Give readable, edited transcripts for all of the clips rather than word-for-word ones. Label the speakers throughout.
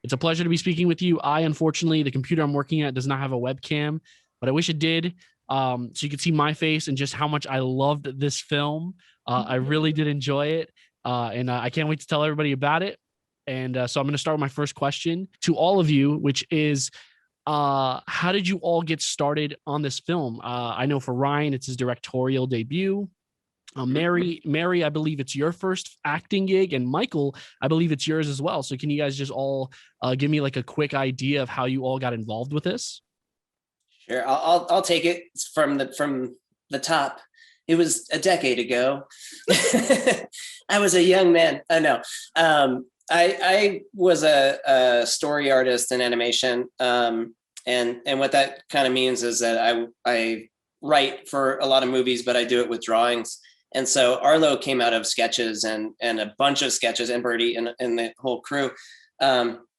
Speaker 1: It's a pleasure to be speaking with you. Unfortunately, the computer I'm working at does not have a webcam, but I wish it did. So you could see my face and just how much I loved this film. I really did enjoy it. And I can't wait to tell everybody about it. And so I'm going to start with my first question to all of you, which is, how did you all get started on this film? I know for Ryan, it's his directorial debut. Mary, I believe it's your first acting gig, and Michael, I believe it's yours as well. So can you guys just all give me like a quick idea of how you all got involved with this?
Speaker 2: Sure, I'll take it from the top. It was a decade ago. I was a young man. No, I was a story artist in animation, and what that kind of means is that I write for a lot of movies, but I do it with drawings. And so Arlo came out of sketches and a bunch of sketches, and Birdie and the whole crew,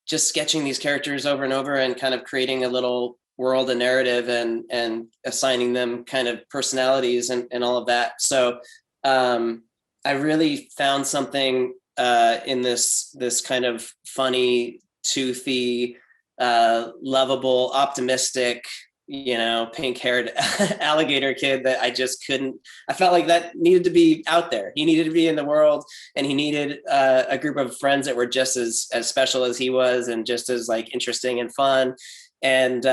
Speaker 2: just sketching these characters over and over and kind of creating a little world and narrative and assigning them kind of personalities and all of that. So I really found something in this kind of funny, toothy, lovable, optimistic, pink-haired alligator kid that I just couldn't. I felt like that needed to be out there. He needed to be in the world, and he needed a group of friends that were just as special as he was, and just as like interesting and fun. And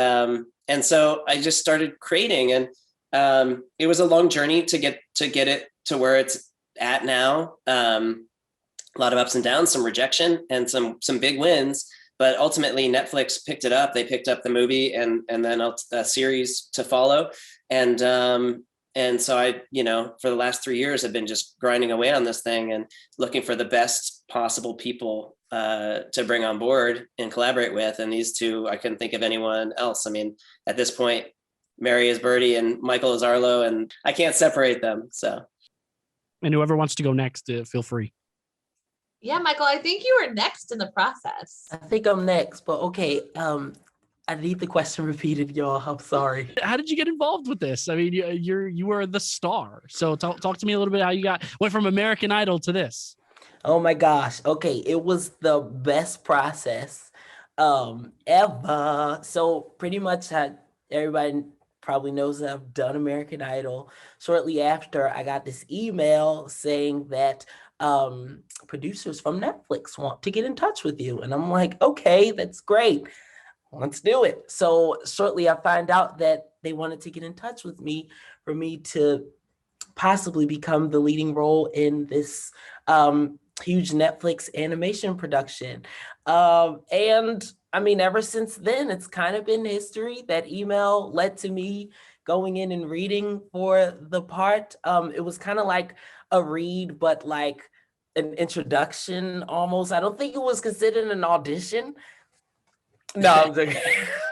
Speaker 2: so I just started creating, and it was a long journey to get it to where it's at now. A lot of ups and downs, some rejection, and some big wins. But ultimately, Netflix picked it up. They picked up the movie and then a series to follow. And so I, for the last 3 years, have been just grinding away on this thing and looking for the best possible people to bring on board and collaborate with. And these two, I couldn't think of anyone else. I mean, at this point, Mary is Birdie and Michael is Arlo, and I can't separate them. So.
Speaker 1: And whoever wants to go next, feel free.
Speaker 3: Yeah, Michael, I think you were next in the process.
Speaker 4: I think I'm next, but okay. I need the question repeated, y'all. I'm sorry.
Speaker 1: How did you get involved with this? I mean, you were the star. So talk to me a little bit how you went from American Idol to this.
Speaker 4: Oh my gosh. Okay, it was the best process ever. So pretty much everybody probably knows that I've done American Idol. Shortly after, I got this email saying that producers from Netflix want to get in touch with you. And I'm like, okay, that's great. Let's do it. So shortly I find out that they wanted to get in touch with me for me to possibly become the leading role in this huge Netflix animation production. And I mean, ever since then, it's kind of been history. That email led to me going in and reading for the part. It was kind of like a read, but like an introduction almost. I don't think it was considered an audition. No, I'm joking.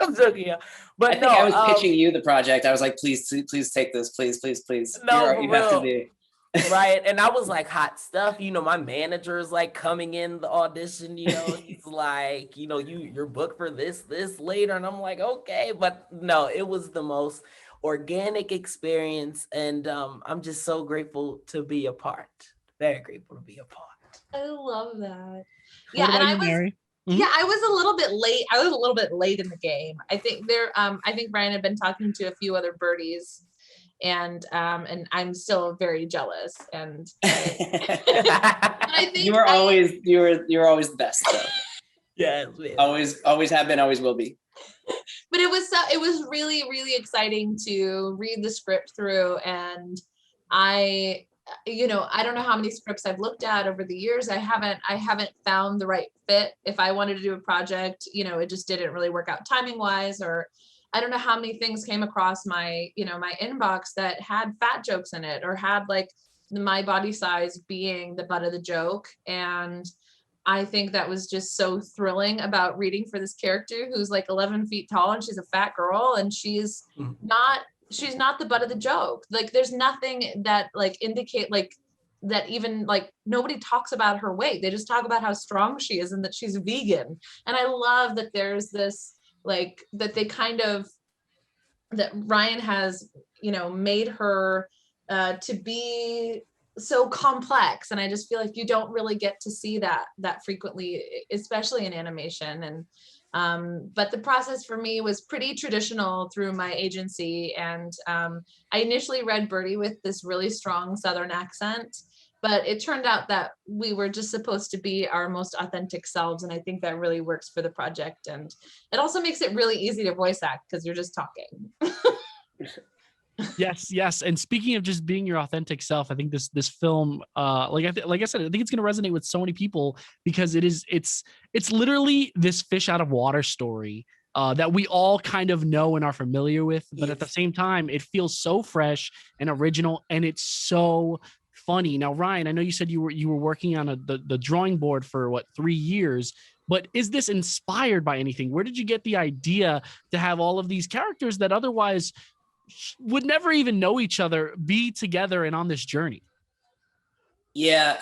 Speaker 4: I'm joking. Yeah. But
Speaker 2: I think I was pitching you the project. I was like, please take this, please.
Speaker 4: No,
Speaker 2: you have to be.
Speaker 4: Right. And I was like, hot stuff. My manager is like coming in the audition, he's like, you're booked for this later. And I'm like, okay. But no, it was the most organic experience. And I'm just so grateful to be a part. Very grateful to be a part.
Speaker 3: I love that.
Speaker 1: Yeah, and I was Mary?
Speaker 3: Yeah, I was a little bit late. I was a little bit late in the game. I think Brian had been talking to a few other birdies, and I'm still very jealous. And I think
Speaker 2: you're always the best, though.
Speaker 4: Yeah,
Speaker 2: always have been, always will be.
Speaker 3: But it was really, really exciting to read the script through, and I don't know how many scripts I've looked at over the years. I haven't found the right fit. If I wanted to do a project, it just didn't really work out timing wise, or I don't know how many things came across my inbox that had fat jokes in it, or had like my body size being the butt of the joke. And I think that was just so thrilling about reading for this character who's like 11 feet tall, and she's a fat girl, and she's not the butt of the joke. Like there's nothing that like indicate like that, even like nobody talks about her weight. They just talk about how strong she is and that she's vegan. And I love that there's this like that they kind of that Ryan has made her to be so complex, and I just feel like you don't really get to see that frequently, especially in animation. And but the process for me was pretty traditional through my agency, and I initially read Birdie with this really strong Southern accent, but it turned out that we were just supposed to be our most authentic selves, and I think that really works for the project. And it also makes it really easy to voice act because you're just talking.
Speaker 1: Yes. And speaking of just being your authentic self, I think this film, like I said, I think it's going to resonate with so many people because it's literally this fish out of water story that we all kind of know and are familiar with, but at the same time, it feels so fresh and original, and it's so funny. Now, Ryan, I know you said you were working on the drawing board for 3 years. But is this inspired by anything? Where did you get the idea to have all of these characters that otherwise would never even know each other be together and on this journey?
Speaker 2: Yeah,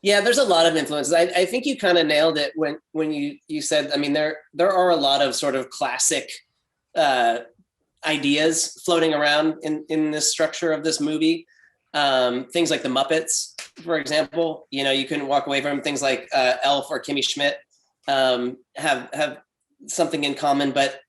Speaker 2: there's a lot of influences. I think you kind of nailed it when you said, I mean, there are a lot of sort of classic ideas floating around in this structure of this movie. Things like the Muppets, for example, you couldn't walk away from things like Elf or Kimmy Schmidt have something in common, but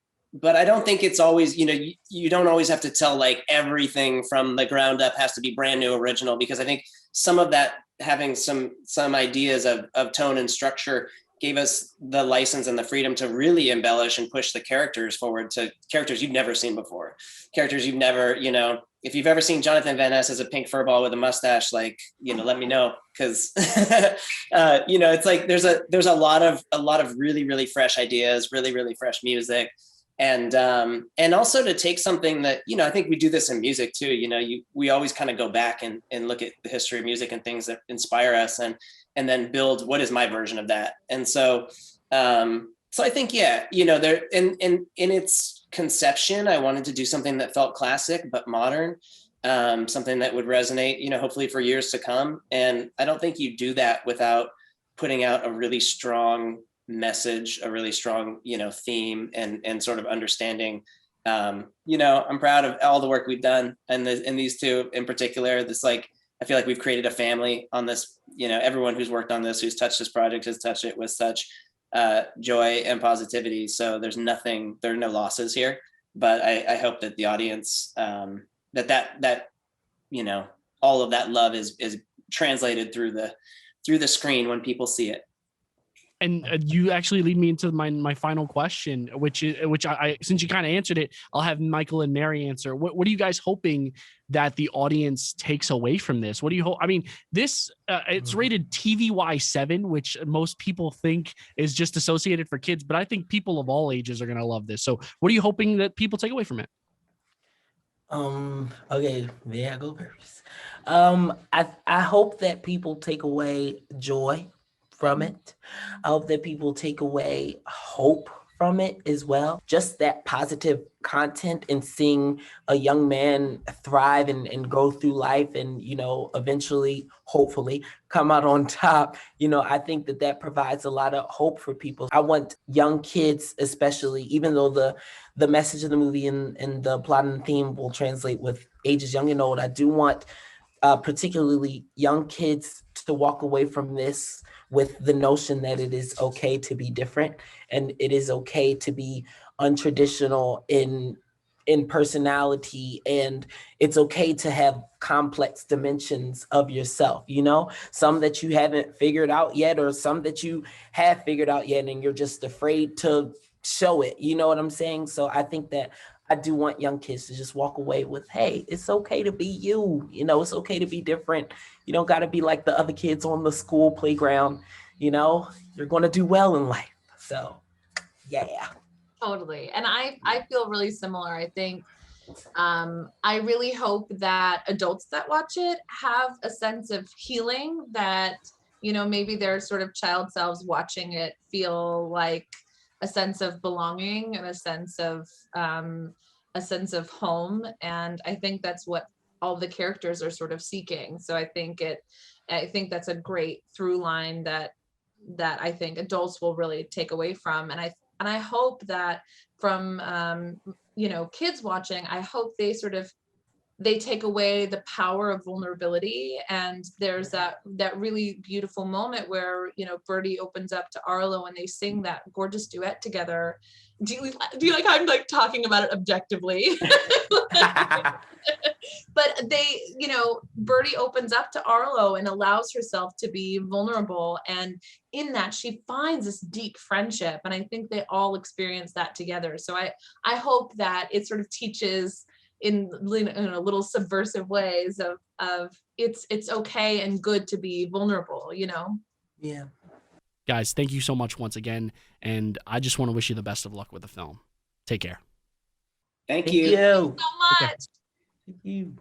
Speaker 2: I don't think it's always, you don't always have to tell like everything from the ground up has to be brand new original, because I think some of that, having some ideas of tone and structure, gave us the license and the freedom to really embellish and push the characters forward to characters you've never seen before, characters you've never, if you've ever seen Jonathan Van Ness as a pink furball with a mustache, like, let me know. Cause it's like, there's a lot of really, really fresh ideas, really, really fresh music. And also to take something that, I think we do this in music too, we always kind of go back and look at the history of music and things that inspire us and then build what is my version of that. And so I think, there in its conception, I wanted to do something that felt classic but modern, something that would resonate, hopefully for years to come. And I don't think you do that without putting out a really strong message, a really strong, theme and sort of understanding. I'm proud of all the work we've done, and these two in particular. This, like, I feel like we've created a family on this. Everyone who's worked on this, who's touched this project, has touched it with such joy and positivity. So there are no losses here. But I hope that the audience, that all of that love is translated through the screen when people see it.
Speaker 1: And you actually lead me into my final question, which I since you kind of answered it, I'll have Michael and Mary answer. What are you guys hoping that the audience takes away from this? What do you hope? I mean, this it's rated TVY 7, which most people think is just associated for kids, but I think people of all ages are going to love this. So what are you hoping that people take away from it?
Speaker 4: Okay, there I go first. I hope that people take away joy from it. I hope that people take away hope from it as well. Just that positive content and seeing a young man thrive and go through life and, eventually, hopefully, come out on top. I think that provides a lot of hope for people. I want young kids, especially, even though the message of the movie and the plot and theme will translate with ages young and old, I do want particularly young kids to walk away from this with the notion that it is okay to be different, and it is okay to be untraditional in personality, and it's okay to have complex dimensions of yourself, some that you haven't figured out yet, or some that you have figured out yet and you're just afraid to show it. You know what I'm saying? So I think that I do want young kids to just walk away with, hey, it's okay to be you. It's okay to be different. You don't got to be like the other kids on the school playground. You're going to do well in life. So, yeah.
Speaker 3: Totally. And I feel really similar. I think I really hope that adults that watch it have a sense of healing, that, maybe their sort of child selves watching it feel like a sense of belonging and a sense of home. And I think that's what all the characters are sort of seeking. So I think that's a great through line that I think adults will really take away from. And I hope that from kids watching, I hope they sort of they take away the power of vulnerability. And there's that really beautiful moment where, you know, Birdie opens up to Arlo and they sing that gorgeous duet together. Do you like how I'm like talking about it objectively? But they, you know, Birdie opens up to Arlo and allows herself to be vulnerable. And in that, she finds this deep friendship. And I think they all experience that together. So I hope that it sort of teaches in little subversive ways of it's okay and good to be vulnerable, you know?
Speaker 4: Yeah.
Speaker 1: Guys, thank you so much once again. And I just want to wish you the best of luck with the film. Take care.
Speaker 2: Thank
Speaker 4: Thank
Speaker 2: you.
Speaker 4: you.
Speaker 3: So much.
Speaker 4: Thank you.